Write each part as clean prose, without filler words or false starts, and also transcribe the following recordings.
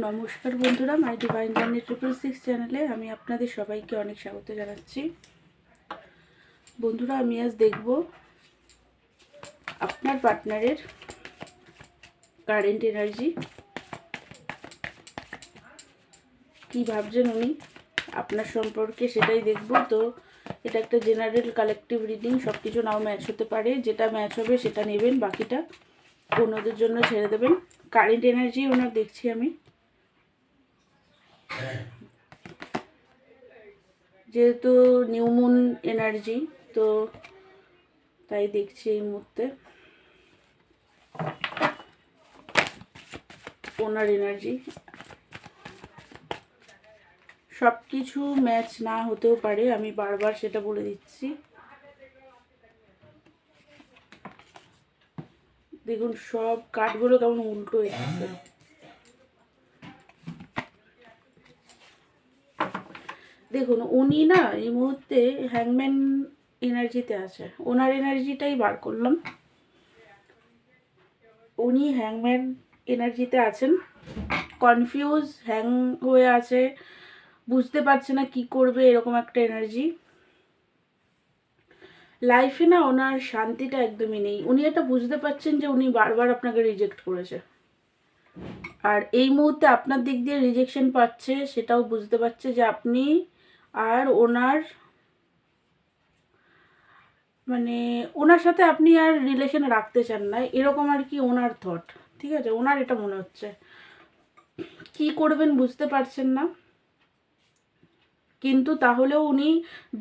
নমস্কার বন্ধুরা, মাই divine journey 666 চ্যানেলে আমি আপনাদের সবাইকে অনেক স্বাগত জানাচ্ছি। বন্ধুরা, আমি আজ দেখব আপনার পার্টনারের কারেন্ট এনার্জি, কী ভাবছেন উনি আপনার সম্পর্কে, সেটাই দেখব। তো এটা একটা জেনারেল কালেকটিভ রিডিং, সব কিছু নাও ম্যাচ হতে পারে। যেটা ম্যাচ হবে সেটা নেবেন, বাকিটা অন্যদের জন্য ছেড়ে দেবেন। কারেন্ট এনার্জি ওনার দেখছি আমি, যেহেতু নিউ মুন এনার্জি, তো তাই দেখছি এই মুহূর্তে ওনার এনার্জি। সব কিছু ম্যাচ না হতেও পারে, আমি বারবার সেটা বলে দিচ্ছি। দেখুন সব কার্ডগুলো কেমন উল্টো এসেছে। দেখুন উনি না এই মুহূর্তে হ্যাংম্যান এনার্জিতে আছে। ওনার এনার্জিটাই বার করলাম। উনি হ্যাংম্যান এনার্জিতে আছেন, কনফিউজ, হ্যাং হয়ে আছে, বুঝতে পারছে না কি করবে, এরকম একটা এনার্জি। লাইফে না ওনার শান্তিটা একদমই নেই। উনি এটা বুঝতে পারছেন যে উনি বারবার আপনাকে রিজেক্ট করেছে, আর এই মুহূর্তে আপনার দিক দিয়ে রিজেকশন পাচ্ছে, সেটাও বুঝতে পারছে যে আপনি আর ওনার ওনার সাথে আপনি আর রিলেশন রাখতে চান না, এরকম আর কি ওনার থট। ঠিক আছে, ওনার এটা মনে হচ্ছে। কি করবেন বুঝতে পারছেন না, কিন্তু তাহলেও উনি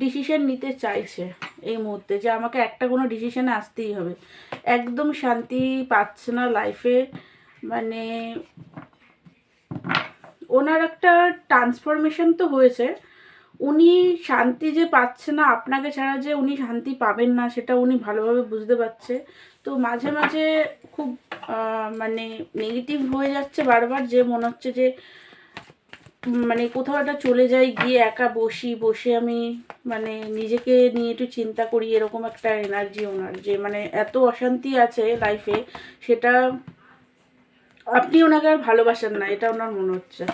ডিসিশন নিতে চাইছে এই মুহূর্তে যে আমাকে একটা কোনো ডিসিশনে আসতেই হবে। একদম শান্তি পাচ্ছে না লাইফে। ওনার একটা ট্রান্সফরমেশন তো হয়েছে, উনি শান্তি যে পাচ্ছে না আপনাকে ছাড়া, যে উনি শান্তি পাবেন না সেটা উনি ভালোভাবে বুঝতে পারছে। তো মাঝে মাঝে খুব নেগেটিভ হয়ে যাচ্ছে বারবার, যে মনে হচ্ছে যে কোথাও একটা চলে যাই, গিয়ে একা বসে আমি নিজেকে নিয়ে একটু চিন্তা করি, এরকম একটা এনার্জি ওনার। যে এত অশান্তি আছে লাইফে, সেটা আপনি ওনাকে আর ভালোবাসেন না, এটা ওনার মনে হচ্ছে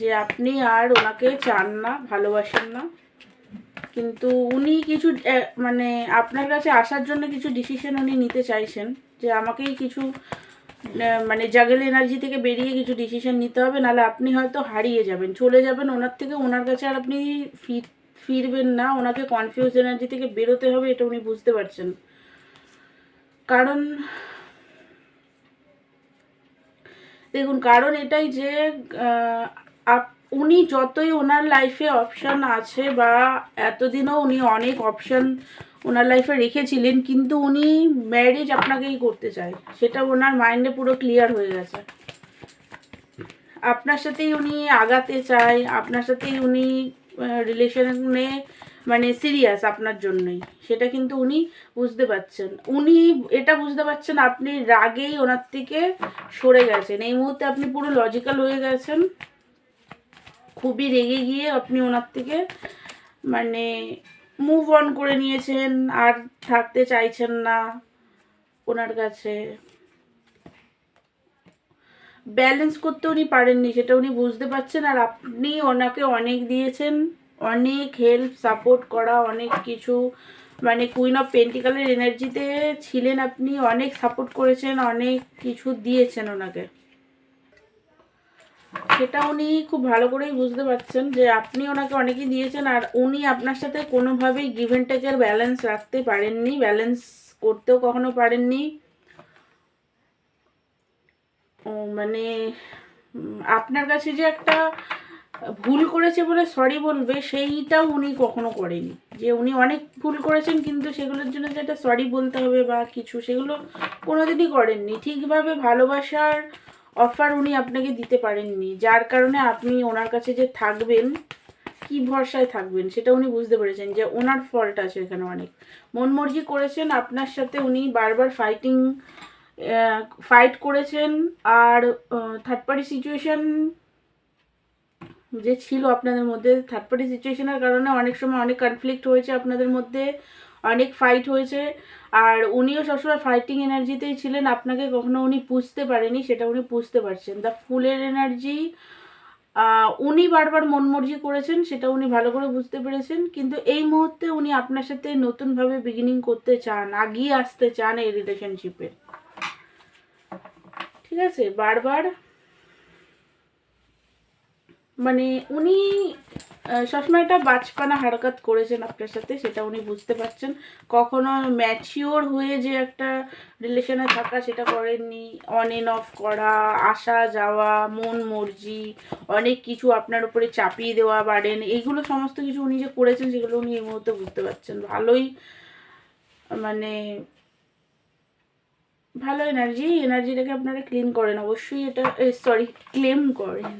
যে আপনি আর ওনাকে চান না, ভালোবাসেন না। কিন্তু উনি কিছু আপনার কাছে আসার জন্য কিছু ডিসিশন উনি নিতে চাইছেন, যে আমাকেই কিছু জাগেল এনার্জি থেকে বেরিয়ে কিছু ডিসিশন নিতে হবে, নাহলে আপনি হয়তো হারিয়ে যাবেন, চলে যাবেন ওনার থেকে। ওনার কাছে আর আপনি ফিরবেন না, ওনাকে কনফিউজ এনার্জি থেকে বেরোতে হবে, এটা উনি বুঝতে পারছেন। কারণ দেখুন, কারণ এটাই যে উনি যতই ওনার লাইফে অপশান আছে, বা এতদিনও উনি অনেক অপশান ওনার লাইফে রেখেছিলেন, কিন্তু উনি ম্যারেজ আপনাকেই করতে চায়, সেটা ওনার মাইন্ডে পুরো ক্লিয়ার হয়ে গেছে। আপনার সাথেই উনি আগাতে চায়, আপনার সাথেই উনি রিলেশনে সিরিয়াস আপনার জন্যই, সেটা কিন্তু উনি বুঝতে পারছেন। উনি এটা বুঝতে পারছেন আপনি রাগেই ওনার থেকে সরে গেছেন। এই মুহূর্তে আপনি পুরো লজিক্যাল হয়ে গেছেন, খুবই রেগে গিয়ে আপনি ওনার থেকে মুভ অন করে নিয়েছেন, আর থাকতে চাইছেন না ওনার কাছে। ব্যালেন্স করতে উনি পারেননি, সেটা উনি বুঝতে পারছেন। আর আপনি ওনাকে অনেক দিয়েছেন, অনেক হেল্প, সাপোর্ট করা, অনেক কিছু, কুইন অফ পেন্টিকালের এনার্জিতে ছিলেন আপনি, অনেক সাপোর্ট করেছেন, অনেক কিছু দিয়েছেন ওনাকে। সেটা উনি খুব ভালো করেই বুঝতে পারছেন যে আপনি ওনাকে অনেকই দিয়েছেন, আর উনি আপনার সাথে কোনোভাবেই গিভ অ্যান্ড টেকের ব্যালেন্স রাখতে পারেননি, ব্যালেন্স করতেও কখনো পারেননি। আপনার কাছে যে একটা ভুল করেছে বলে সরি বলবে, সেইটাও উনি কখনো করেনি। যে উনি অনেক ভুল করেছেন, কিন্তু সেগুলোর জন্য যে একটা সরি বলতে হবে বা কিছু, সেগুলো কোনোদিনই করেননি। ঠিকভাবে ভালোবাসার অফার উনি আপনাকে দিতে পারেননি, যার কারণে আপনি ওনার কাছে যে থাকবেন, কি ভরসায় থাকবেন, সেটা উনি বুঝতে পেরেছেন যে ওনার ফল্ট আছে এখানে। অনেক মন মর্জি করেছেন আপনার সাথে, উনি বারবার ফাইট করেছেন। আর থার্ড পার্টি সিচুয়েশন যে ছিল আপনাদের মধ্যে, থার্ড পার্টি সিচুয়েশনের কারণে অনেক সময় অনেক কনফ্লিক্ট হয়েছে আপনাদের মধ্যে, অনেক ফাইট হয়েছে। আর উনিও সবসময় ফাইটিং এনার্জিতেই ছিলেন, আপনাকে কখনো উনি পুষতে পারেনি, সেটা উনি পুষতে পারছেন। দ্য ফুলের এনার্জি, উনি বারবার মন মর্জি করেছেন, সেটা উনি ভালো করে বুঝতে পেরেছেন, কিন্তু এই মুহূর্তে উনি আপনার সাথে নতুনভাবে বিগিনিং করতে চান, আগিয়ে আসতে চান এই রিলেশনশিপে। ঠিক আছে, বারবার মানে উনি সবসময় একটা বাচপানা হারকাত করেছেন আপনার সাথে, সেটা উনি বুঝতে পারছেন। কখনো ম্যাচিওর হয়ে যে একটা রিলেশনে থাকা সেটা করেননি, অন এন্ড অফ করা, আসা যাওয়া, মন মর্জি, অনেক কিছু আপনার উপরে চাপিয়ে দেওয়া বাড়েন, এইগুলো সমস্ত কিছু উনি যে করেছেন সেগুলো উনি এই মুহূর্তে বুঝতে পারছেন। ভালোই মানে ভালো এনার্জিটাকে আপনারা ক্লিন করেন অবশ্যই, এটা সরি ক্লেম করেন,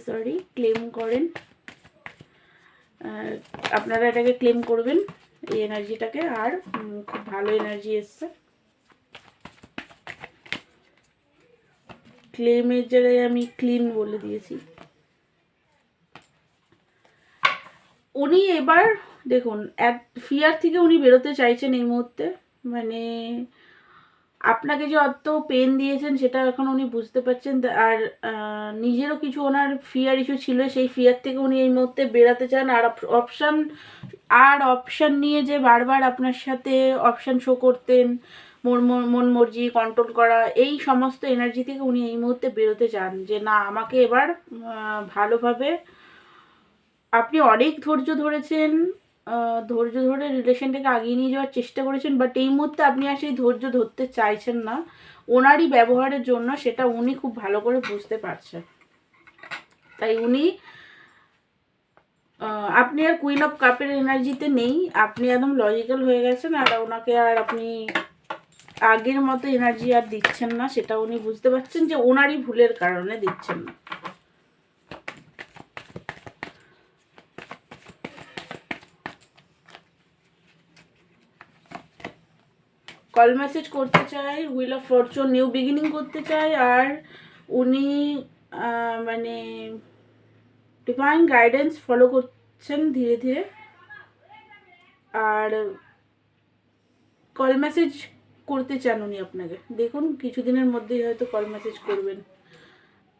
সরি ক্লেম করেন। আপনারা এটাকে ক্লেম করবেন এই এনার্জিটাকে। আর খুব ভালো এনার্জি এসছে, ক্লেমের জায়গায় আমি ক্লিন বলে দিয়েছি। উনি এবার দেখুন ফিয়ার থেকে উনি বেরোতে চাইছেন এই মুহূর্তে, মানে আপনাকে যে অত পেন দিয়েছেন সেটা এখন উনি বুঝতে পারছেন। আর নিজেরও কিছু ওনার ফিয়ার ইস্যু ছিল, সেই ফিয়ার থেকে উনি এই মুহূর্তে বেরাতে চান। আর অপশান নিয়ে যে বারবার আপনার সাথে অপশান শো করতেন, মন মর্জি কন্ট্রোল করা, এই সমস্ত এনার্জি থেকে উনি এই মুহূর্তে বেরোতে চান, যে না আমাকে এবার ভালোভাবে, আপনি অনেক ধৈর্য ধরেছেন, ধৈর্য ধরে রিলেশনটাকে আগিয়ে নিয়ে যাওয়ার চেষ্টা করেছেন, বাট এই মুহূর্তে আপনি আর সেই ধৈর্য ধরতে চাইছেন না ওনারই ব্যবহারের জন্য, সেটা উনি খুব ভালো করে বুঝতে পারছেন। তাই উনি আপনি আর কুইন অফ কাপের এনার্জিতে নেই, আপনি একদম লজিক্যাল হয়ে গেছেন, আর ওনাকে আর আপনি আগের মতো এনার্জি আর দিচ্ছেন না, সেটা উনি বুঝতে পারছেন যে ওনারই ভুলের কারণে দিচ্ছেন না। কল মেসেজ করতে চাই, wheel of Fortune, new beginning করতে চাই, আর উনি মানে ডিভাইন গাইডেন্স ফলো করছেন ধীরে ধীরে। আর কল মেসেজ করতে চান উনি আপনাকে, দেখুন কিছুদিনের মধ্যেই হয়তো কল মেসেজ করবেন।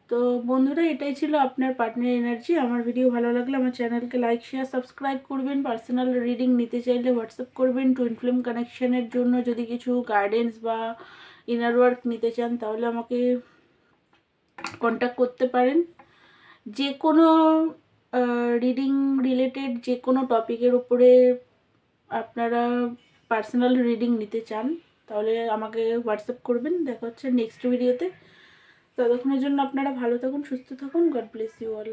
তো বন্ধুরা, এটাই ছিল আপনার পার্টনার এনার্জি। আমার ভিডিও ভালো লাগলে আমার চ্যানেলকে লাইক শেয়ার সাবস্ক্রাইব করবেন। পার্সোনাল রিডিং নিতে চাইলে হোয়াটসঅ্যাপ করবেন। টুইন ফ্লেম কানেকশনের জন্য যদি কিছু গাইডেন্স বা ইনার ওয়ার্ক নিতে চান তাহলে আমাকে কন্ট্যাক্ট করতে পারেন। যে কোনো রিডিং রিলেটেড যে কোনো টপিকের উপরে আপনারা পার্সোনাল রিডিং নিতে চান তাহলে আমাকে হোয়াটসঅ্যাপ করবেন। দেখা হচ্ছে নেক্সট ভিডিওতে। ততক্ষণের জন্য আপনারা ভালো থাকুন, সুস্থ থাকুন। God bless you all.